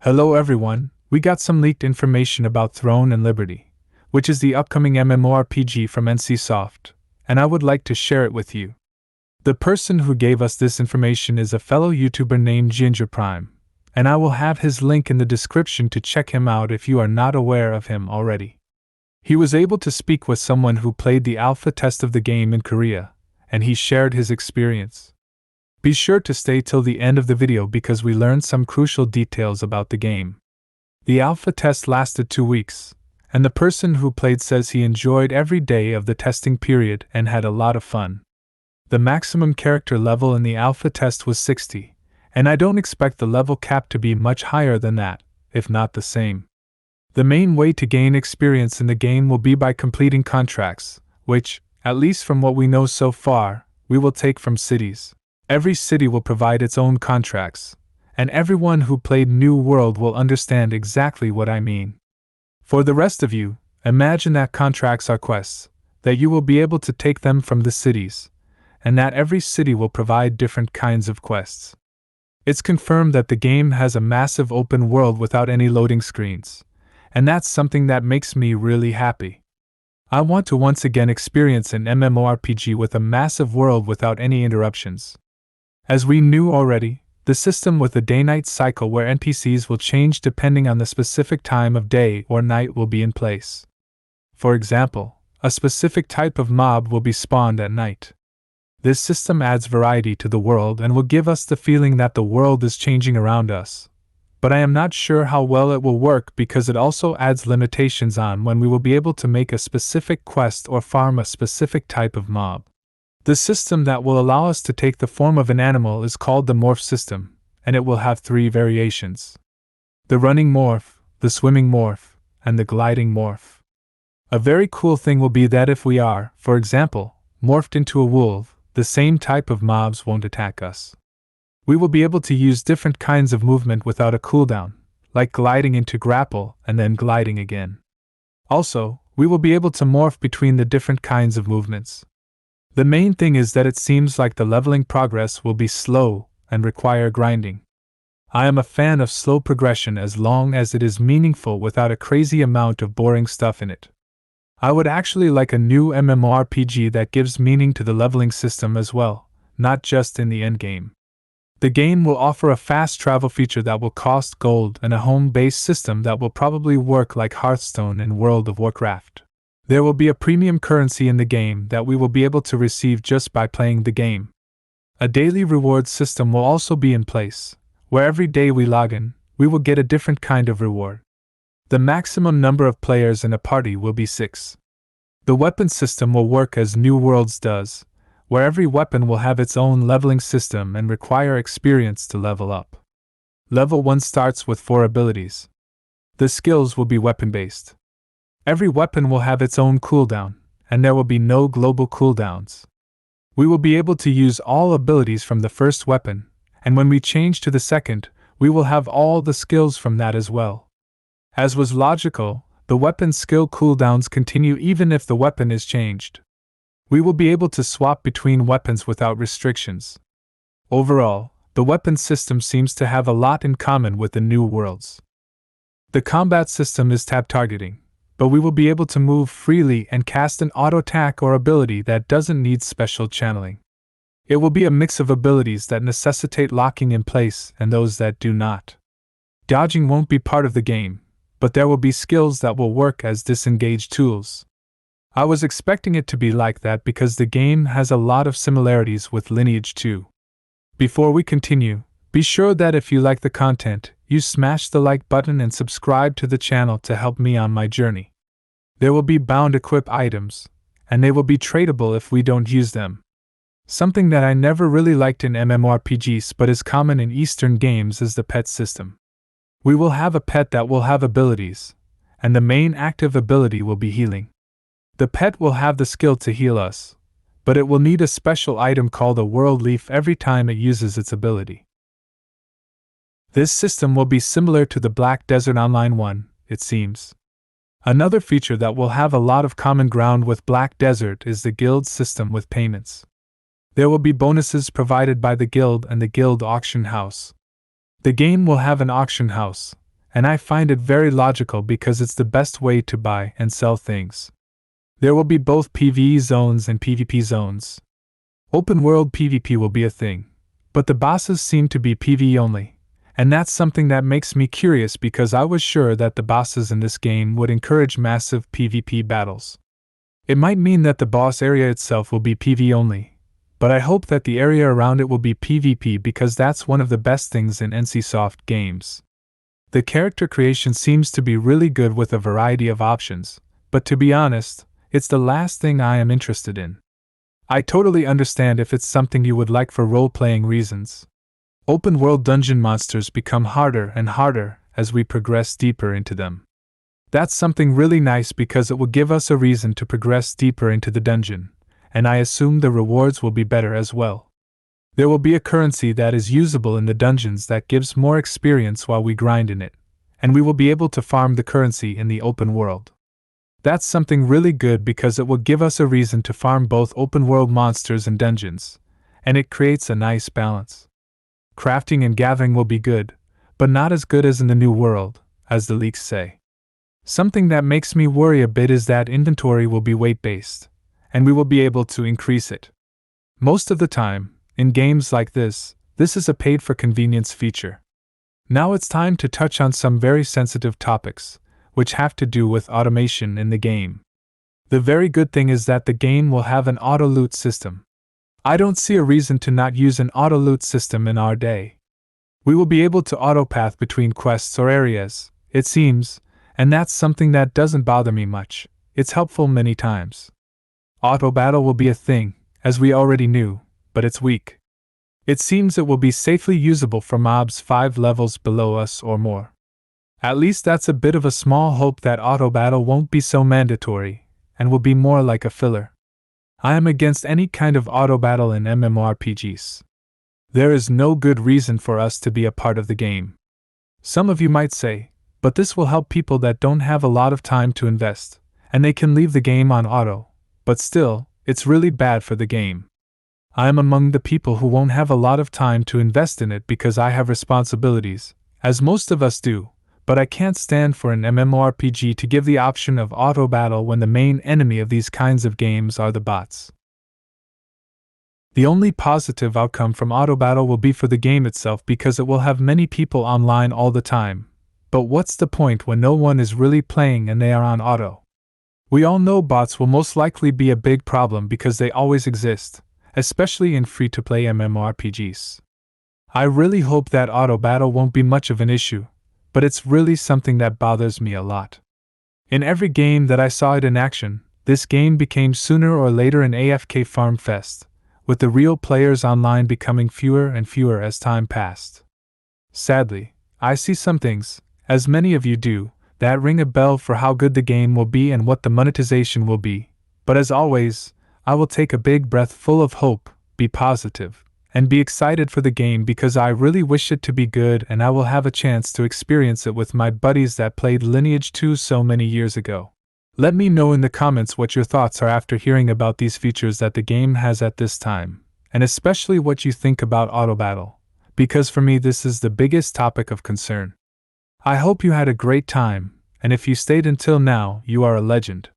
Hello everyone, we got some leaked information about Throne and Liberty, which is the upcoming MMORPG from NCSoft, and I would like to share it with you. The person who gave us this information is a fellow YouTuber named Ginger Prime, and I will have his link in the description to check him out if you are not aware of him already. He was able to speak with someone who played the alpha test of the game in Korea, and he shared his experience. Be sure to stay till the end of the video because we learned some crucial details about the game. The alpha test lasted 2 weeks, and the person who played says he enjoyed every day of the testing period and had a lot of fun. The maximum character level in the alpha test was 60, and I don't expect the level cap to be much higher than that, if not the same. The main way to gain experience in the game will be by completing contracts, which, at least from what we know so far, we will take from cities. Every city will provide its own contracts, and everyone who played New World will understand exactly what I mean. For the rest of you, imagine that contracts are quests, that you will be able to take them from the cities, and that every city will provide different kinds of quests. It's confirmed that the game has a massive open world without any loading screens, and that's something that makes me really happy. I want to once again experience an MMORPG with a massive world without any interruptions. As we knew already, the system with the day-night cycle where NPCs will change depending on the specific time of day or night will be in place. For example, a specific type of mob will be spawned at night. This system adds variety to the world and will give us the feeling that the world is changing around us. But I am not sure how well it will work because it also adds limitations on when we will be able to make a specific quest or farm a specific type of mob. The system that will allow us to take the form of an animal is called the morph system, and it will have 3 variations: the running morph, the swimming morph, and the gliding morph. A very cool thing will be that if we are, for example, morphed into a wolf, the same type of mobs won't attack us. We will be able to use different kinds of movement without a cooldown, like gliding into grapple and then gliding again. Also, we will be able to morph between the different kinds of movements. The main thing is that it seems like the leveling progress will be slow and require grinding. I am a fan of slow progression as long as it is meaningful without a crazy amount of boring stuff in it. I would actually like a new MMORPG that gives meaning to the leveling system as well, not just in the endgame. The game will offer a fast travel feature that will cost gold and a home-based system that will probably work like Hearthstone and World of Warcraft. There will be a premium currency in the game that we will be able to receive just by playing the game. A daily reward system will also be in place, where every day we log in, we will get a different kind of reward. The maximum number of players in a party will be 6. The weapon system will work as New Worlds does, where every weapon will have its own leveling system and require experience to level up. Level 1 starts with 4 abilities. The skills will be weapon-based. Every weapon will have its own cooldown, and there will be no global cooldowns. We will be able to use all abilities from the first weapon, and when we change to the second, we will have all the skills from that as well. As was logical, the weapon skill cooldowns continue even if the weapon is changed. We will be able to swap between weapons without restrictions. Overall, the weapon system seems to have a lot in common with the New Worlds. The combat system is tab targeting, but we will be able to move freely and cast an auto attack or ability that doesn't need special channeling. It will be a mix of abilities that necessitate locking in place and those that do not. Dodging won't be part of the game, but there will be skills that will work as disengage tools. I was expecting it to be like that because the game has a lot of similarities with Lineage 2. Before we continue, be sure that if you like the content, you smash the like button and subscribe to the channel to help me on my journey. There will be bound equip items, and they will be tradable if we don't use them. Something that I never really liked in MMORPGs but is common in Eastern games is the pet system. We will have a pet that will have abilities, and the main active ability will be healing. The pet will have the skill to heal us, but it will need a special item called a World Leaf every time it uses its ability. This system will be similar to the Black Desert Online one, it seems. Another feature that will have a lot of common ground with Black Desert is the guild system with payments. There will be bonuses provided by the guild and the guild auction house. The game will have an auction house, and I find it very logical because it's the best way to buy and sell things. There will be both PvE zones and PvP zones. Open world PvP will be a thing, but the bosses seem to be PvE only, and that's something that makes me curious because I was sure that the bosses in this game would encourage massive PvP battles. It might mean that the boss area itself will be PvE only, but I hope that the area around it will be PvP because that's one of the best things in NCSoft games. The character creation seems to be really good with a variety of options, but to be honest, it's the last thing I am interested in. I totally understand if it's something you would like for role-playing reasons. Open-world dungeon monsters become harder and harder as we progress deeper into them. That's something really nice because it will give us a reason to progress deeper into the dungeon, and I assume the rewards will be better as well. There will be a currency that is usable in the dungeons that gives more experience while we grind in it, and we will be able to farm the currency in the open world. That's something really good because it will give us a reason to farm both open-world monsters and dungeons, and it creates a nice balance. Crafting and gathering will be good, but not as good as in the New World, as the leaks say. Something that makes me worry a bit is that inventory will be weight-based, and we will be able to increase it. Most of the time, in games like this is a paid-for-convenience feature. Now it's time to touch on some very sensitive topics, which have to do with automation in the game. The very good thing is that the game will have an auto-loot system. I don't see a reason to not use an auto-loot system in our day. We will be able to auto-path between quests or areas, it seems, and that's something that doesn't bother me much. It's helpful many times. Auto-battle will be a thing, as we already knew, but it's weak. It seems it will be safely usable for mobs 5 levels below us or more. At least that's a bit of a small hope that auto-battle won't be so mandatory, and will be more like a filler. I am against any kind of auto-battle in MMORPGs. There is no good reason for us to be a part of the game. Some of you might say, but this will help people that don't have a lot of time to invest, and they can leave the game on auto, but still, it's really bad for the game. I am among the people who won't have a lot of time to invest in it because I have responsibilities, as most of us do, but I can't stand for an MMORPG to give the option of auto-battle when the main enemy of these kinds of games are the bots. The only positive outcome from auto-battle will be for the game itself because it will have many people online all the time, but what's the point when no one is really playing and they are on auto? We all know bots will most likely be a big problem because they always exist, especially in free-to-play MMORPGs. I really hope that auto-battle won't be much of an issue, but it's really something that bothers me a lot. In every game that I saw it in action, this game became sooner or later an AFK farm fest, with the real players online becoming fewer and fewer as time passed. Sadly, I see some things, as many of you do, that ring a bell for how good the game will be and what the monetization will be, but as always, I will take a big breath full of hope, be positive, and be excited for the game because I really wish it to be good and I will have a chance to experience it with my buddies that played Lineage 2 so many years ago. Let me know in the comments what your thoughts are after hearing about these features that the game has at this time, and especially what you think about auto-battle, because for me this is the biggest topic of concern. I hope you had a great time, and if you stayed until now, you are a legend.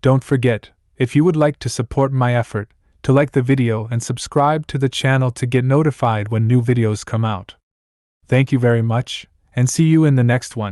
Don't forget, if you would like to support my effort, to like the video and subscribe to the channel to get notified when new videos come out. Thank you very much, and see you in the next one.